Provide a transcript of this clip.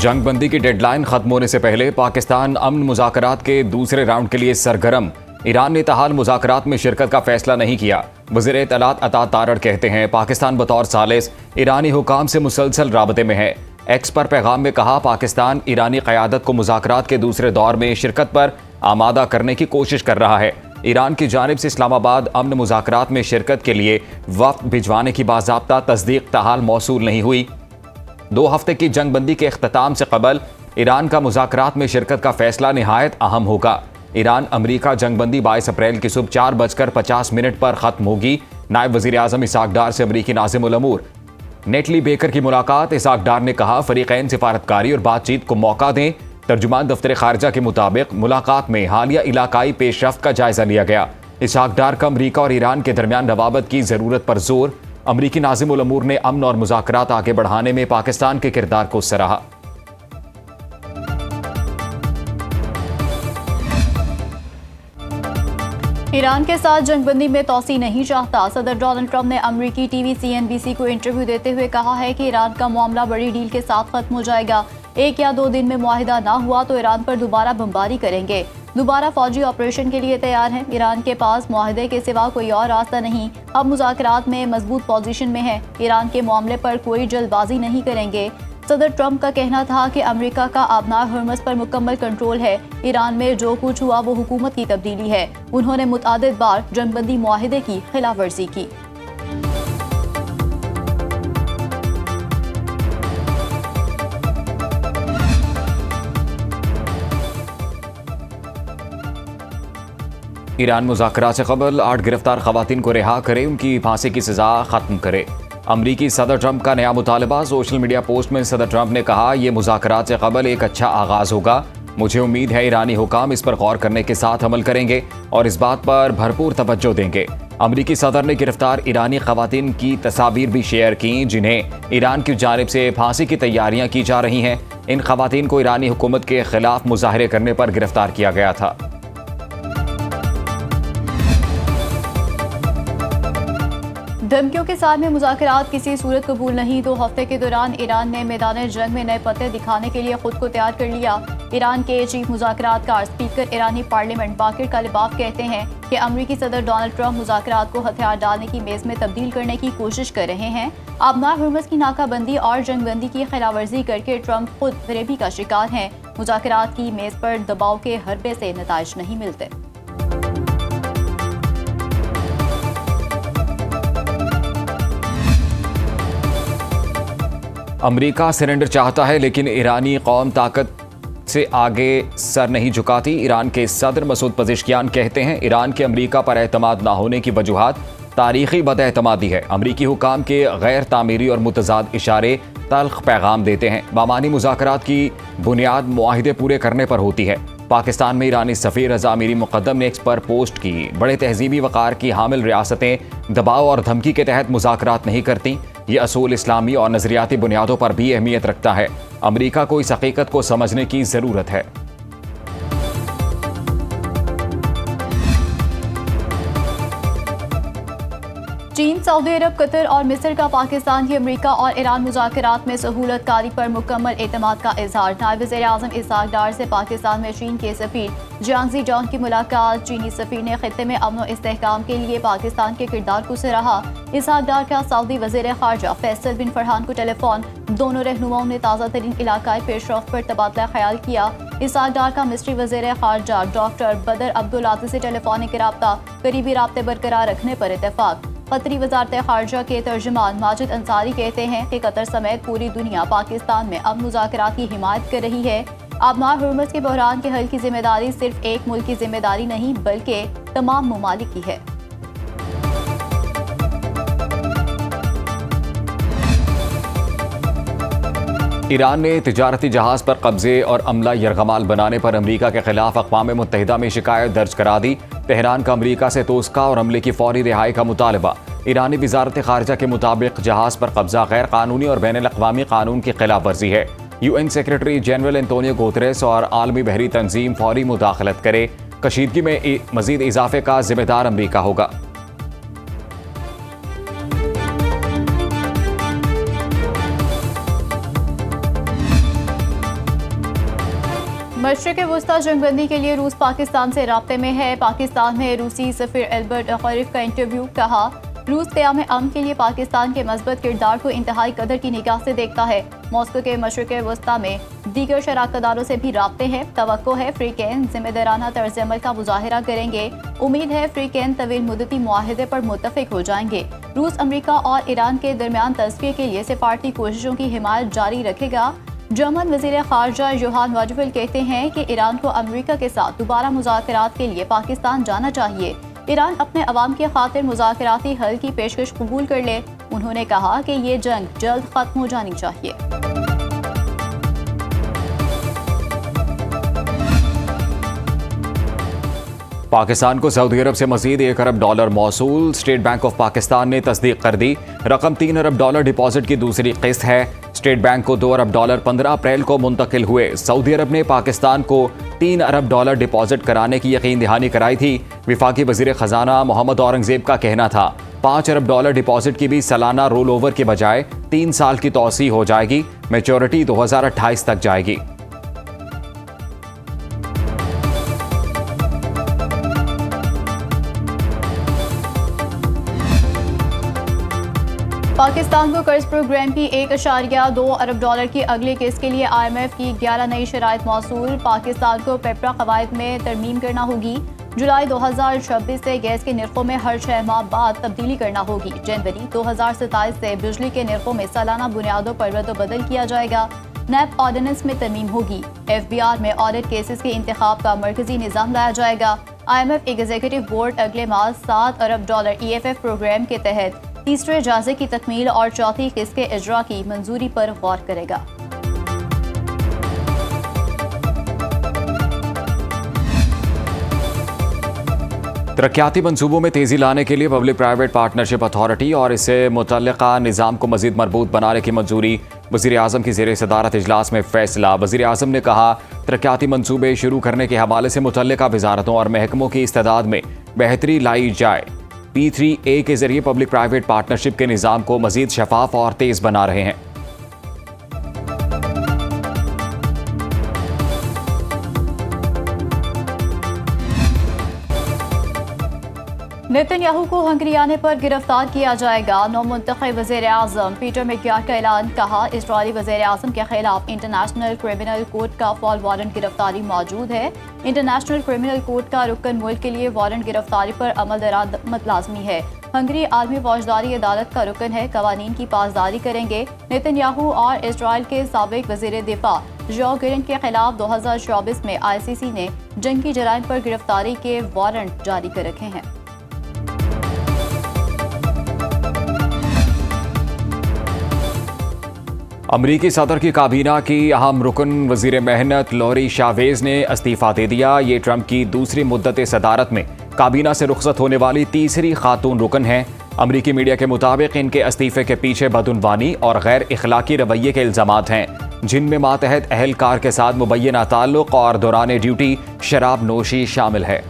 जंगबंदी की डेडलाइन खत्म होने से पहले पाकिस्तान अमन मुज़ाकरात के दूसरे राउंड के लिए सरगर्म। ईरान ने ताहाल मुज़ाकरात में शिरकत का फैसला नहीं किया। वज़ीर इत्तलात अता तारड़ कहते हैं पाकिस्तान बतौर सालिस ईरानी हुकाम से मुसलसल राबते में है। एक्स पर पैगाम में कहा पाकिस्तान ईरानी क़यादत को मुज़ाकरात के दूसरे दौर में शिरकत पर आमादा करने की कोशिश कर रहा है। ईरान की जानिब से इस्लामाबाद अमन मुज़ाकरात में शिरकत के लिए वफ़द भिजवाने की बाज़ाब्ता तस्दीक ताहाल मौसूल नहीं हुई। 2 हफ्ते की जंगबंदी के इख्तिताम से कबल ईरान का मुज़ाकरात में शिरकत का फैसला निहायत अहम होगा। ईरान अमरीका जंगबंदी 22 अप्रैल की सुबह 4:50 पर ख़त्म होगी। नायब वज़ीर आज़म इसाक डार से अमरीकी नाज़िम उल अमूर नेटली बेकर की मुलाकात। इसाक डार ने कहा फ़रीक़ैन सिफारतकारी और बातचीत को मौका दें। तर्जुमान दफ्तर खारजा के मुताबिक मुलाकात में हालिया इलाकाई पेशरफ्त का जायजा लिया गया। इसाक डार का अमरीका और ईरान के दरमियान रवाबत की ज़रूरत पर जोर। अमरीकी नाज़िम उल अमूर ने अमन और मुज़ाकरात आगे बढ़ाने में पाकिस्तान के किरदार को सराहा। ईरान के साथ जंगबंदी में तोसी नहीं चाहता। सदर डोनाल्ड ट्रंप ने अमरीकी टीवी CNBC को इंटरव्यू देते हुए कहा है कि ईरान का मामला बड़ी डील के साथ खत्म हो जाएगा। 1 या 2 दिन में मुआहिदा ना हुआ तो ईरान पर दोबारा बमबारी करेंगे, दोबारा फौजी ऑपरेशन के लिए तैयार हैं। ईरान के पास मुआहिदे के सिवा कोई और रास्ता नहीं। अब मुज़ाकरात में मजबूत पोजीशन में है। ईरान के मामले पर कोई जल्दबाजी नहीं करेंगे। सदर ट्रंप का कहना था कि अमेरिका का आबनार हर्मस पर मुकम्मल कंट्रोल है। ईरान में जो कुछ हुआ वो हुकूमत की तब्दीली है। उन्होंने मुतअद्दिद बार जंगबंदी मुआहिदे की खिलाफ वर्जी की। ईरान मुज़ाकरात से कबल 8 गिरफ्तार खवातीन को रिहा करे, उनकी फांसी की सज़ा ख़त्म करे। अमरीकी सदर ट्रंप का नया मुतालबा। सोशल मीडिया पोस्ट में सदर ट्रंप ने कहा यह मुज़ाकरात से कबल एक अच्छा आगाज़ होगा। मुझे उम्मीद है ईरानी हुकाम इस पर गौर करने के साथ अमल करेंगे और इस बात पर भरपूर तवज्जो देंगे। अमरीकी सदर ने गिरफ्तार ईरानी खवातीन की तस्वीर भी शेयर की जिन्हें ईरान की जानिब से फांसी की तैयारियां की जा रही हैं। इन खवातीन को ईरानी हुकूमत के खिलाफ मुजाहरे करने पर गिरफ्तार किया गया था। धमकियों के साथ में मुज़ाकरात किसी सूरत कबूल नहीं। 2 हफ्ते के दौरान ईरान ने मैदान जंग में नए पत्ते दिखाने के लिए खुद को तैयार कर लिया। ईरान के चीफ मुज़ाकरातकार स्पीकर ईरानी पार्लियामेंट बाकिर कालिबाफ कहते हैं कि अमरीकी सदर डोनाल्ड ट्रंप मुज़ाकरात को हथियार डालने की मेज़ में तब्दील करने की कोशिश कर रहे हैं। आबनार हर्मस की नाकाबंदी और जंगबंदी की खिलाफवर्जी करके ट्रंप खुद फरेबी का शिकार हैं। मुज़ाकरात की मेज़ पर दबाव के हरबे से नताइज नहीं मिलते। अमरीका सरेंडर चाहता है लेकिन ईरानी कौम ताकत से आगे सर नहीं झुकाती। ईरान के सदर मसूद पज़ेश्कियान कहते हैं ईरान के अमरीका पर एतमाद ना होने की वजूहात तारीखी बदएतमादी है। अमरीकी हुकाम के गैर तामीरी और मुतजाद इशारे तल्ख पैगाम देते हैं। बामानी मुज़ाकरात की बुनियाद मुआहिदे पूरे करने पर होती है। पाकिस्तान में ईरानी सफ़ीर रज़ा अमीरी मुक़द्दम ने एक्स पर पोस्ट की बड़े तहजीबी वक़ार की हामिल रियासतें दबाव और धमकी के तहत मुज़ाकरात नहीं करती। ये असूल इस्लामी और नज़रियाती बुनियादों पर भी अहमियत रखता है। अमरीका को इस हकीकत को समझने की ज़रूरत है। चीन, सऊदी अरब, कतर और मिस्र का पाकिस्तान की अमेरिका और ईरान मुज़ाकरात में सहूलत कारी पर मुकम्मल एतमाद का इजहार। नायब वज़ीर आज़म इसाक डार से पाकिस्तान में चीन के सफ़ीर जियांग ज़ीडोंग की मुलाकात। चीनी सफ़ीर ने खित्ते में अमन और इस्तेहकाम के लिए पाकिस्तान के किरदार को सराहा। इसाक डार का सऊदी वज़ीर ख़ारजा फैसल बिन फरहान को टेलीफोन। दोनों रहनुमाओं ने ताज़ा तरीन इलाकाई पेशरफ्त पर तबादला ख्याल किया। इसाक डार का मिस्री वज़ीर ख़ारजा डॉक्टर बदर अब्दुल आती से टेलीफोनिक राब्ता, करीबी राब्ते बरकरार रखने पर इत्तेफाक। कतरी वज़ारत ख़ारजा के तर्जुमान माजिद अंसारी कहते हैं कि कतर समेत पूरी दुनिया पाकिस्तान में अब मुज़ाकरात की हिमायत कर रही है। आबनार हर्मस के बहरान के हल की जिम्मेदारी सिर्फ एक मुल्क की जिम्मेदारी नहीं बल्कि तमाम ममालिक की है। ईरान ने तिजारती जहाज पर कब्जे और अमला यरगमाल बनाने पर अमरीका के खिलाफ अक़वाम मुत्तहिदा में शिकायत दर्ज करा दी। तेहरान का अमरीका से तोस्का और अमले की फौरी रिहाई का मुतालबा। ईरानी वज़ारत ख़ारजा के मुताबिक जहाज पर कब्जा गैर कानूनी और बैनुल अक़वामी कानून की खिलाफ वर्जी है। UN secretary general Antonio Guterres और आलमी बहरी तंजीम फौरी मुदाखलत करे। कशीदगी में मज़ीद इजाफे का जिम्मेदार अमरीका होगा। मशरिक़ वस्ता जंगबंदी के लिए रूस पाकिस्तान से राब्ते में है। पाकिस्तान में रूसी सफ़ीर एल्बर्ट खरीफ का इंटरव्यू। कहा, रूस क़याम अमन के लिए पाकिस्तान के मस्बत किरदार को इंतहाई कदर की निगाह से देखता है। मॉस्को के मशरिक़ वस्ता में दीगर शराकतदारों से भी राब्ते हैं। तवक्को है फ़रीक़ैन ज़िम्मेदाराना तर्ज़ अमल का मुज़ाहिरा करेंगे। उम्मीद है फ़रीक़ैन तवील मुद्दती मुआहदे पर मुत्तफ़िक़ हो जाएंगे। रूस अमरीका और ईरान के दरमियान तस्फ़िये के लिए सिफारती कोशिशों की हिमायत जारी रखेगा। जर्मन वज़ीर ख़ारजा योहान वाजफिल कहते हैं कि ईरान को अमरीका के साथ दोबारा मुज़ाकरात के लिए पाकिस्तान जाना चाहिए। ईरान अपने अवाम की खातिर मुज़ाकराती हल की पेशकश कबूल कर ले। उन्होंने कहा कि ये जंग जल्द ख़त्म हो जानी चाहिए। पाकिस्तान को सऊदी अरब से मजीद $1 अरब मौसूल। स्टेट बैंक ऑफ पाकिस्तान ने तस्दीक कर दी। रकम $3 अरब डिपॉजिट की दूसरी किस्त है। स्टेट बैंक को $2 अरब 15 अप्रैल को मुंतकिल हुए। सऊदी अरब ने पाकिस्तान को $3 अरब डिपॉजिट कराने की यकीन दहानी कराई थी। विफाकी वजीर खजाना मोहम्मद औरंगजेब का कहना था $5 अरब डिपॉजिट की भी सालाना रोल ओवर के बजाय 3 साल की तौसी हो जाएगी। मैच्योरिटी 2028 तक जाएगी। पाकिस्तान को कर्ज प्रोग्राम की $1.2 अरब की अगली किस्त के लिए IMF की 11 नई शराइत मौसूल। पाकिस्तान को पेपरा कवायद में तरमीम करना होगी। जुलाई 2026 से गैस के निर्खों में हर 6 माह बाद तब्दीली करना होगी। जनवरी 2027 से बिजली के निर्खों में सालाना बुनियादों पर रद्द-बदल किया जाएगा। नैब ऑर्डिनेंस में तरमीम होगी। FBR में ऑडिट केसेस के इंतखाब का मरकजी निज़ाम लाया जाएगा। IMF एग्जीक्यूटिव बोर्ड अगले माह $7 अरब EFF प्रोग्राम के तहत तीसरे जायजे की तकमील और चौथी किस्त के इजरा की मंजूरी पर गौर करेगा। तरक्याती मंसूबों में तेजी लाने के लिए पब्लिक प्राइवेट पार्टनरशिप अथॉरिटी और इससे मुतल्लिका निज़ाम को मजीद मजबूत बनाने की मंजूरी। वज़ीर आज़म की ज़ेर सदारत इजलास में फैसला। वज़ीर आज़म ने कहा, तरक्याती मंसूबे शुरू करने के हवाले से मुतल्लिका वजारतों और महकमों की इस्तेदाद में बेहतरी लाई जाए। P3A के जरिए पब्लिक प्राइवेट पार्टनरशिप के निज़ाम को मजीद शफाफ और तेज बना रहे हैं। नेतन्याहू को हंगरी आने पर गिरफ्तार किया जाएगा। नौमुंतखब वज़ीर आज़म पीटर मैक्यार का ऐलान। कहा, इजरायली वज़ीर आज़म के खिलाफ इंटरनेशनल क्रिमिनल कोर्ट का फॉल वारंट गिरफ्तारी मौजूद है। इंटरनेशनल क्रिमिनल कोर्ट का रुकन मुल्क के लिए वारंट गिरफ्तारी पर अमल दरामद लाजमी है। हंगरी आलमी फौजदारी अदालत का रुकन है, कवानीन की पासदारी करेंगे। नेतन्याहू और इजराइल के साबिक वज़ीर दिफा जो गिरंट के खिलाफ 2024 में ICC ने जंगी जराइम पर गिरफ्तारी के वारंट जारी कर रखे हैं। अमरीकी सदर की काबीना की अहम रुकन वजीर मेहनत लॉरी शावेज ने इस्तीफा दे दिया। ये ट्रंप की दूसरी मुद्दत सदारत में काबीना से रुखसत होने वाली तीसरी खातून रुकन हैं। अमरीकी मीडिया के मुताबिक इनके इस्तीफे के पीछे बदउनवानी और गैर इखलाकी रवैये के इल्जामात हैं, जिनमें मातहत अहलकार के साथ मुबैना ताल्लुक और दौरान ड्यूटी शराब नोशी शामिल है।